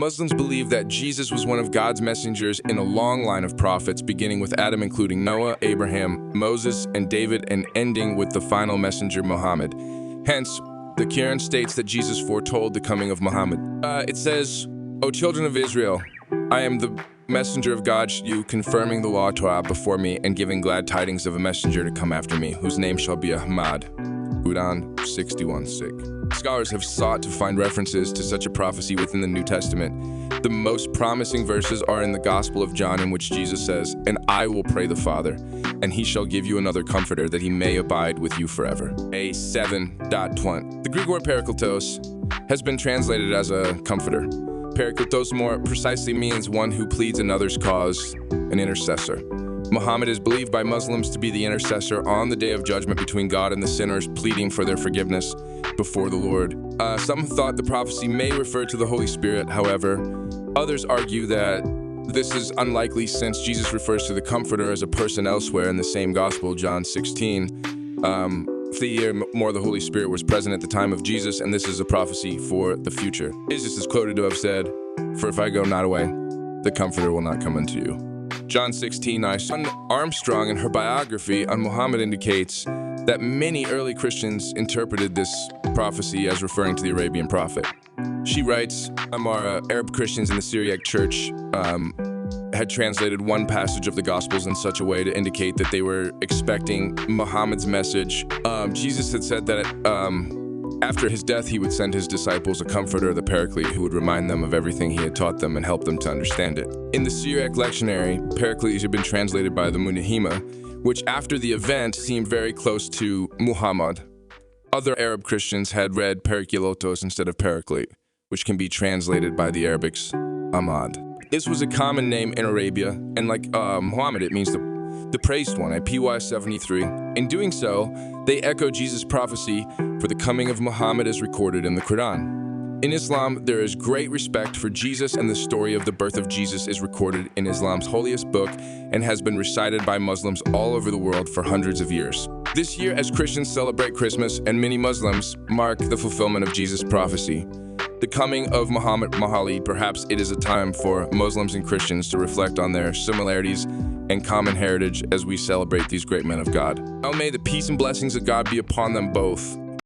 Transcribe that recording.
Muslims believe that Jesus was one of God's messengers in a long line of prophets, beginning with Adam, including Noah, Abraham, Moses, and David, and ending with the final messenger, Muhammad. Hence, the Quran states that Jesus foretold the coming of Muhammad. It says, "O children of Israel, I am the messenger of God to you, confirming the law Torah before me, and giving glad tidings of a messenger to come after me, whose name shall be Ahmad." Quran 61:6. Scholars have sought to find references to such a prophecy within the New Testament. The most promising verses are in the Gospel of John, in which Jesus says, "And I will pray the Father, and he shall give you another comforter, that he may abide with you forever." A 7.20. The Greek word parakletos has been translated as a comforter. Parakletos more precisely means one who pleads another's cause, an intercessor. Muhammad is believed by Muslims to be the intercessor on the day of judgment between God and the sinners, pleading for their forgiveness before the Lord. Some thought the prophecy may refer to the Holy Spirit. However, others argue that this is unlikely, since Jesus refers to the Comforter as a person elsewhere in the same Gospel, John 16. The year more the Holy Spirit was present at the time of Jesus, and this is a prophecy for the future. Jesus is quoted to have said, "For if I go not away, the Comforter will not come unto you." John 16:9. Armstrong, in her biography on Muhammad, indicates that many early Christians interpreted this prophecy as referring to the Arabian prophet. She writes, our Arab Christians in the Syriac church had translated one passage of the Gospels in such a way to indicate that they were expecting Muhammad's message. Jesus had said that after his death, he would send his disciples a comforter, the Paraclete, who would remind them of everything he had taught them and help them to understand it. In the Syriac lectionary, Paraclete had been translated by the Munahima, which after the event seemed very close to Muhammad. Other Arab Christians had read Parakletos instead of Paraclete, which can be translated by the Arabics Ahmad. This was a common name in Arabia, and like Muhammad, it means the praised one, at PY 73. In doing so, they echo Jesus' prophecy for the coming of Muhammad as recorded in the Quran. In Islam, there is great respect for Jesus, and the story of the birth of Jesus is recorded in Islam's holiest book and has been recited by Muslims all over the world for hundreds of years. This year, as Christians celebrate Christmas and many Muslims mark the fulfillment of Jesus' prophecy, the coming of Muhammad Mahali, perhaps it is a time for Muslims and Christians to reflect on their similarities and common heritage as we celebrate these great men of God. Now may the peace and blessings of God be upon them both.